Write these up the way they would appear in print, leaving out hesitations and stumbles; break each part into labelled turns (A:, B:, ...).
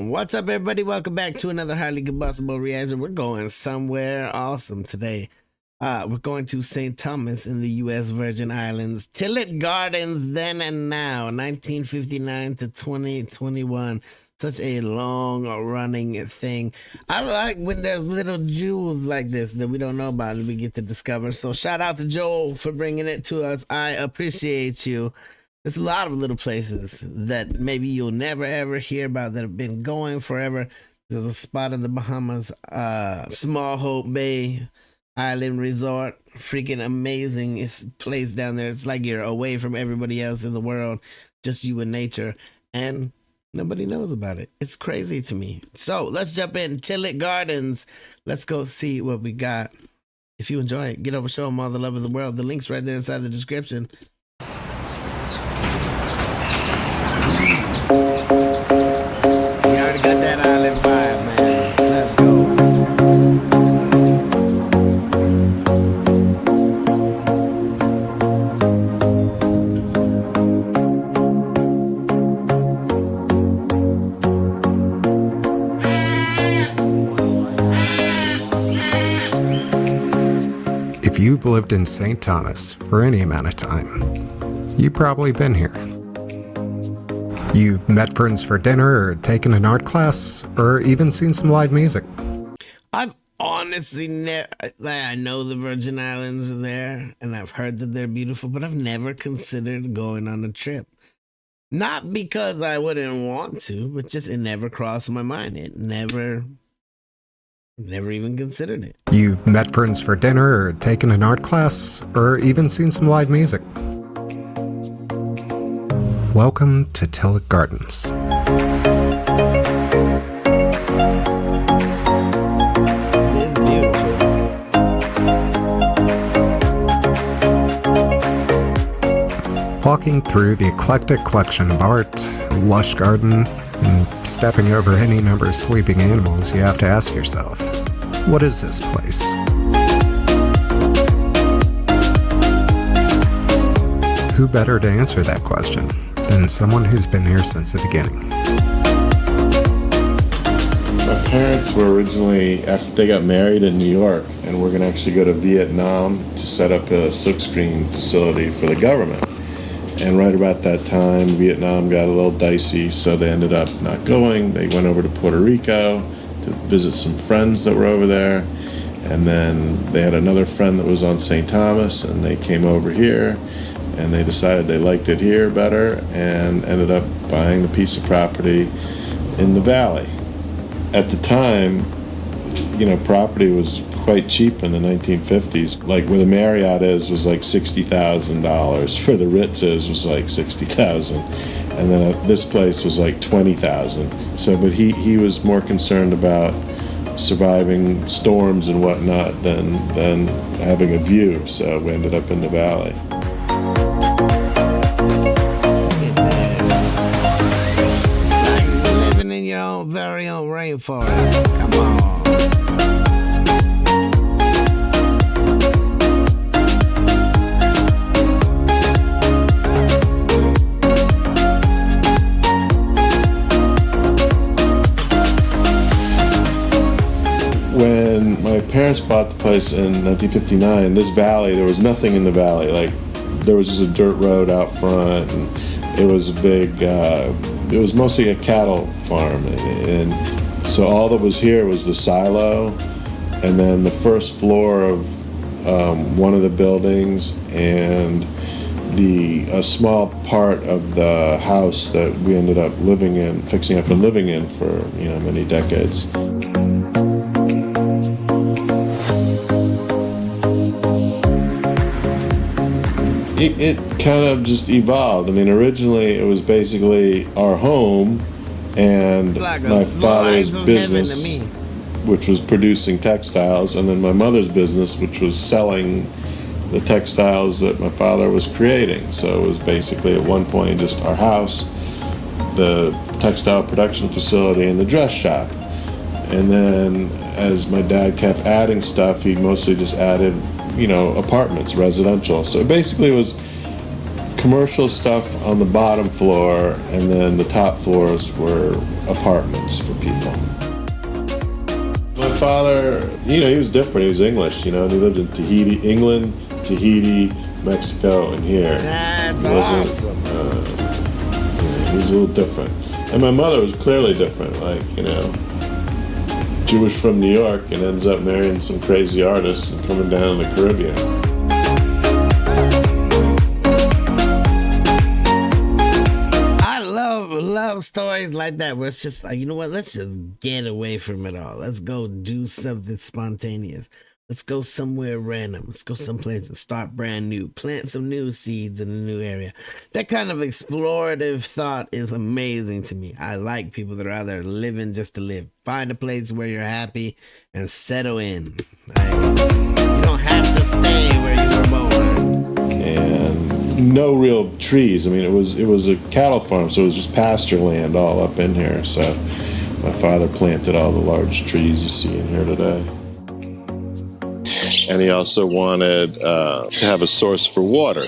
A: What's up, everybody? Welcome back to another highly combustible reaction. We're going somewhere awesome today. We're going to St. Thomas in the U.S. Virgin Islands. Tillett Gardens, then and now, 1959 to 2021. Such a long-running thing. I like when there's little jewels like this that we don't know about that we get to discover. So shout out to Joel for bringing it to us. I appreciate you. There's a lot of little places that maybe you'll never ever hear about that have been going forever. There's a spot in the Bahamas, Small Hope Bay Island Resort. Freaking amazing place down there. It's like you're away from everybody else in the world, just you and nature, and nobody knows about it. It's crazy to me. So let's jump in. Tillett Gardens. Let's go see what we got. If you enjoy it, get over, show them all the love of the world. The link's right there inside the description.
B: If you've lived in St. Thomas for any amount of time, you've probably been here. You've met friends for dinner or taken an art class or even seen some live music.
A: I've honestly I know the Virgin Islands are there and I've heard that they're beautiful, but I've never considered going on a trip. Not because I wouldn't want to, but just it never crossed my mind. It never even considered it.
B: You've met friends for dinner or taken an art class or even seen some live music. Welcome to Tillett Gardens.
A: It is beautiful.
B: Walking through the eclectic collection of art, lush garden, and stepping over any number of sleeping animals, you have to ask yourself, what is this place? Who better to answer that question than someone who's been here since the beginning?
C: My parents were originally, after they got married in New York, and we're going to actually go to Vietnam to set up a silkscreen facility for the government. And right about that time, Vietnam got a little dicey, so they ended up not going. They went over to Puerto Rico to visit some friends that were over there. And then they had another friend that was on St. Thomas, and they came over here, and they decided they liked it here better and ended up buying the piece of property in the valley. At the time, you know, property was quite cheap in the 1950s. Like where the Marriott is was like $60,000. Where the Ritz is was like $60,000. And then this place was like $20,000. So, but he was more concerned about surviving storms and whatnot than having a view. So we ended up in the valley.
A: Your very own rainforest. Come on.
C: When my parents bought the place in 1959, this valley, there was nothing in the valley. Like, there was just a dirt road out front, and it was a big, it was mostly a cattle farm. And so all that was here was the silo, and then the first floor of one of the buildings, and a small part of the house that we ended up living in, fixing up and living in for, you know, many decades. It kind of just evolved. I mean, originally it was basically our home and
A: like
C: my father's business, which was producing textiles, and then my mother's business, which was selling the textiles that my father was creating. So it was basically at one point just our house, the textile production facility, and the dress shop. And then as my dad kept adding stuff, he mostly just added, you know, apartments, residential. So basically it was commercial stuff on the bottom floor, and then the top floors were apartments for people. My father, he was different. He was English, and he lived in Tahiti, England, Tahiti, Mexico, and here.
A: That's awesome.
C: He was a little different. And my mother was clearly different, Jewish from New York and ends up marrying some crazy artists and coming down to the Caribbean.
A: Love stories like that where it's just like, you know what, let's just get away from it all. Let's go do something spontaneous. Let's go somewhere random. Let's go someplace and start brand new. Plant some new seeds in a new area. That kind of explorative thought is amazing to me. I like people that are out there living just to live. Find a place where you're happy and settle in. You don't have to stay where you were born.
C: And no real trees. It was a cattle farm, so it was just pasture land all up in here. So my father planted all the large trees you see in here today. And he also wanted to have a source for water.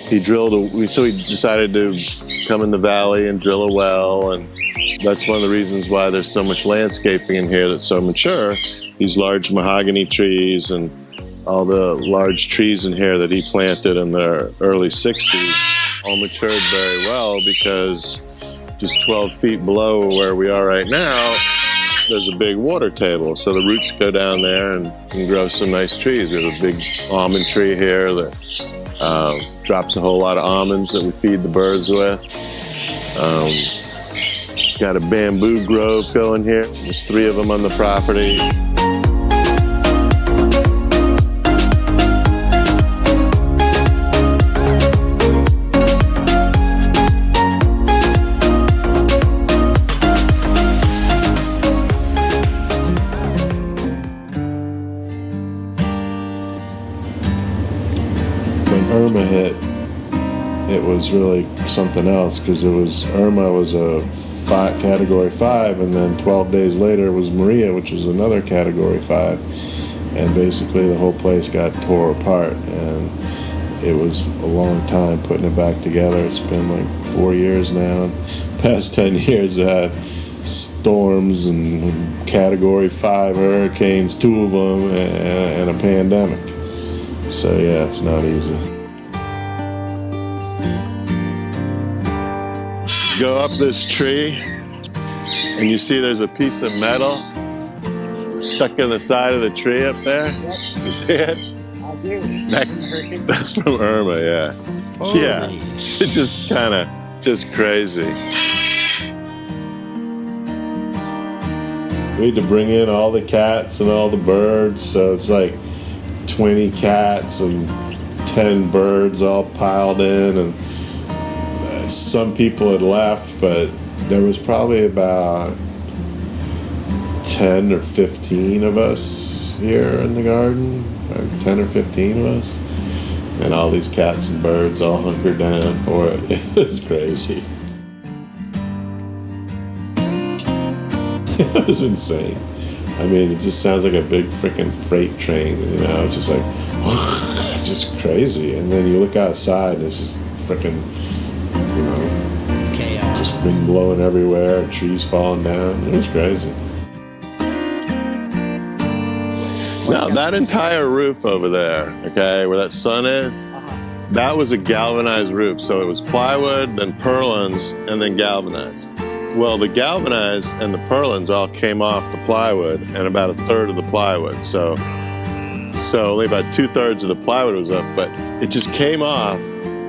C: He decided to come in the valley and drill a well, and that's one of the reasons why there's so much landscaping in here that's so mature. These large mahogany trees and all the large trees in here that he planted in the early 60s all matured very well, because just 12 feet below where we are right now, there's a big water table. So the roots go down there and grow some nice trees. We have a big almond tree here that drops a whole lot of almonds that we feed the birds with. Got a bamboo grove going here. There's 3 of them on the property. Irma hit, it was really something else, because Irma was a category 5, and then 12 days later was Maria, which was another category 5, and basically the whole place got tore apart, and it was a long time putting it back together. It's been like 4 years now. Past 10 years it had storms and category 5 hurricanes, 2 of them, and a pandemic. So yeah, it's not easy. Go up this tree and you see there's a piece of metal stuck in the side of the tree up there. Yep. You see it?
D: I do.
C: That's from Irma, yeah.
A: Holy
C: yeah, it's just kind of crazy. We had to bring in all the cats and all the birds, so it's like 20 cats and 10 birds all piled in, and some people had left, but there was probably about 10 or 15 of us here in the garden, or 10 or 15 of us, and all these cats and birds all hunkered down for it. It was crazy. It was insane. It just sounds like a big freaking freight train, it's just like, it's just crazy. And then you look outside and it's just freaking,
A: chaos.
C: Just wind blowing everywhere and trees falling down. It was crazy. Now, that entire roof over there, okay, where that sun is, that was a galvanized roof. So it was plywood, then purlins, and then galvanized. Well, the galvanized and the purlins all came off the plywood, and about 1/3 of the plywood. So only about 2/3 of the plywood was up, but it just came up,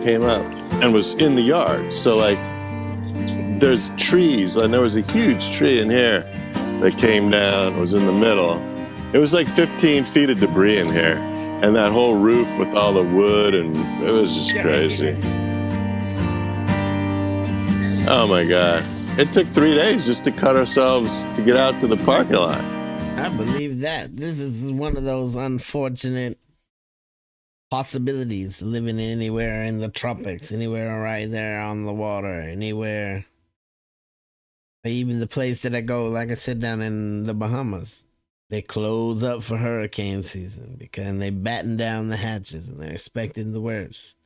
C: and was in the yard. So there's trees, and there was a huge tree in here that came down, was in the middle. It was like 15 feet of debris in here, and that whole roof with all the wood, and it was just crazy. Oh my God. It took 3 days just to cut ourselves to get out to the parking lot.
A: I believe that. This is one of those unfortunate possibilities, living anywhere in the tropics, anywhere right there on the water, anywhere. Even the place that I go, like I said, down in the Bahamas, they close up for hurricane season because they batten down the hatches and they're expecting the worst.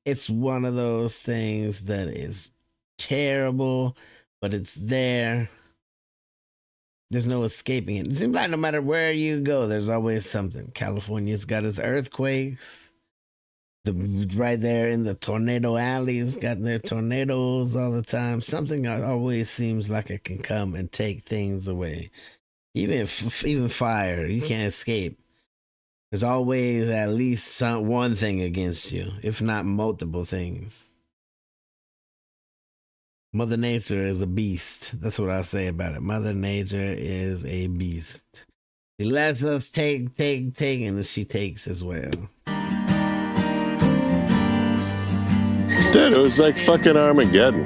A: It's one of those things that is terrible, but it's there. There's no escaping it. It seems like no matter where you go, there's always something. California's got its earthquakes. Right there in the tornado alleys, got their tornadoes all the time. Something always seems like it can come and take things away. Even fire, you can't escape. There's always at least one thing against you, if not multiple things. Mother Nature is a beast. That's what I'll say about it. Mother Nature is a beast. She lets us take, and she takes as well.
C: Dude, it was like fucking Armageddon.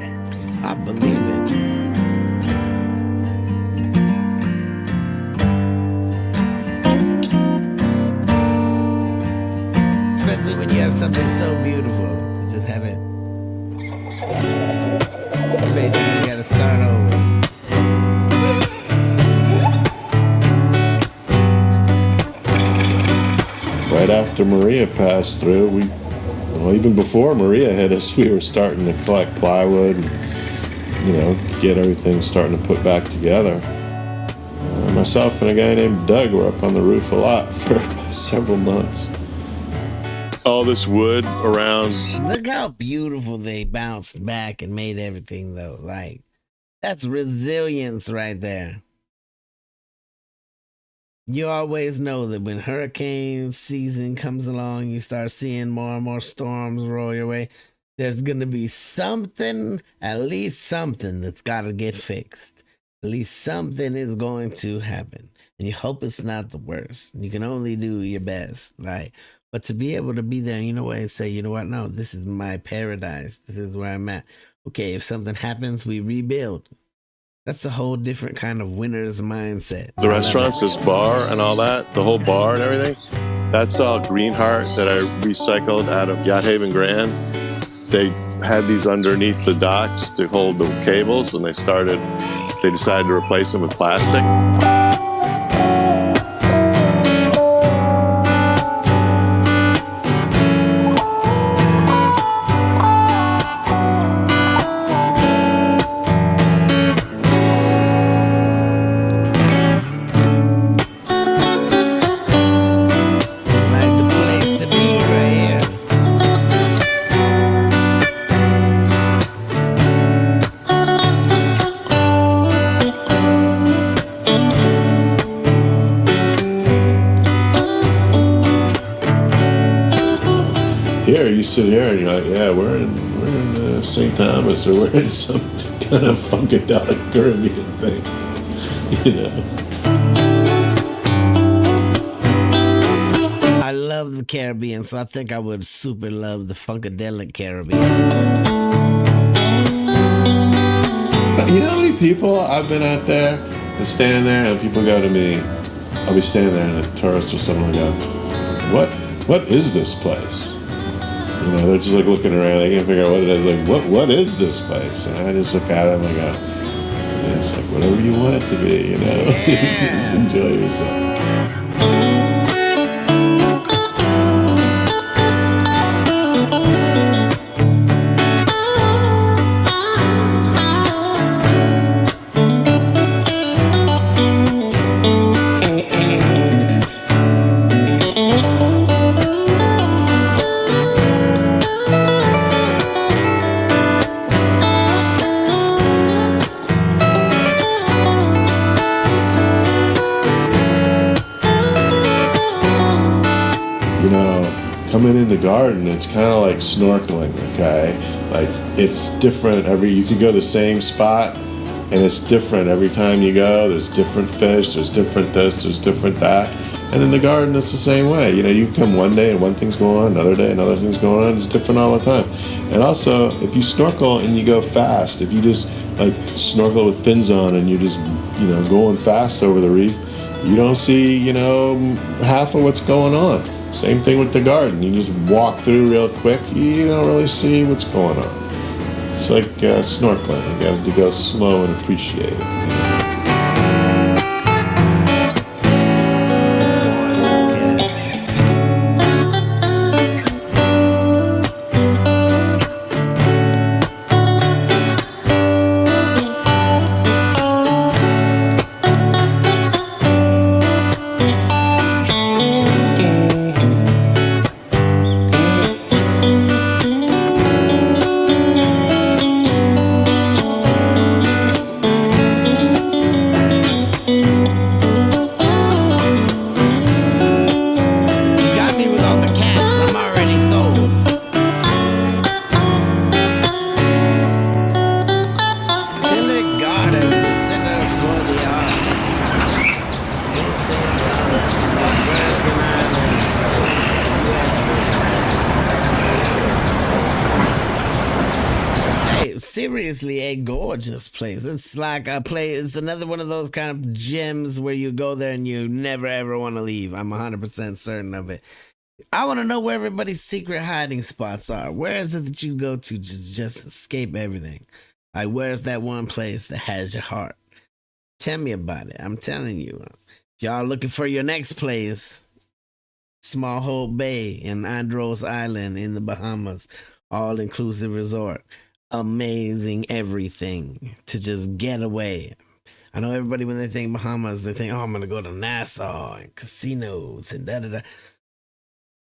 A: I believe it. Especially when you have something so beautiful to just have it. Basically, you gotta start over.
C: Right after Maria passed through, even before Maria hit us, we were starting to collect plywood and, get everything starting to put back together. Myself and a guy named Doug were up on the roof a lot for several months. All this wood around.
A: Look how beautiful they bounced back and made everything, though. Like, that's resilience right there. You always know that when hurricane season comes along, you start seeing more and more storms roll your way. There's going to be something, at least something that's got to get fixed. At least something is going to happen. And you hope it's not the worst. You can only do your best. But to be able to be there, and say, you know what? No, this is my paradise. This is where I'm at. Okay, if something happens, we rebuild. That's a whole different kind of winner's mindset.
C: The restaurants, this bar and all that, the whole bar and everything, that's all Greenheart that I recycled out of Yacht Haven Grand. They had these underneath the docks to hold the cables, and they decided to replace them with plastic. Here, you sit here and you're like, yeah, we're in St. Thomas, or we're in some kind of funkadelic Caribbean thing,
A: I love the Caribbean, so I think I would super love the funkadelic Caribbean.
C: You know how many people I've been out there and standing there, and people go to me, I'll be standing there and a tourist or someone will go, what is this place? They're just like looking around, they can't figure out what it is. Like, what is this place? And I just look at it and I go, it's like whatever you want it to be,
A: Yeah.
C: Just enjoy yourself. Coming in the garden, it's kind of like snorkeling, okay? Like, it's different you could go the same spot, and it's different every time you go. There's different fish, there's different this, there's different that. And in the garden, it's the same way. You come one day and one thing's going on, another day another thing's going on. It's different all the time. And also, if you snorkel and you go fast, if you just like snorkel with fins on and you're just, going fast over the reef, you don't see, half of what's going on. Same thing with the garden. You just walk through real quick, you don't really see what's going on. It's like snorkeling. You got to go slow and appreciate it.
A: Virgin Islands, US Virgin Islands. Hey, seriously, a gorgeous place. It's like a place. It's another one of those kind of gems where you go there and you never ever want to leave. I'm 100% certain of it. I want to know where everybody's secret hiding spots are. Where is it that you go to just escape everything? Like, where's that one place that has your heart? Tell me about it. I'm telling you. If y'all looking for your next place, Small Hole Bay in Andros Island in the Bahamas, all-inclusive resort. Amazing everything to just get away. I know everybody, when they think Bahamas, they think, oh, I'm going to go to Nassau and casinos and da-da-da.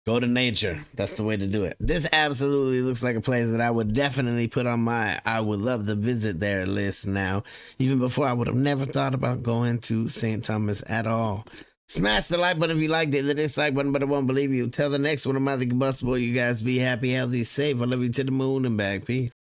A: Go to nature. That's the way to do it. This absolutely looks like a place that I would definitely put on my I would love to visit there list now. Even before, I would have never thought about going to St. Thomas at all. Smash the like button if you liked it. The dislike button, but I won't believe you. Tell the next one about the Combustible. You guys be happy, healthy, safe. I love you to the moon and back. Peace.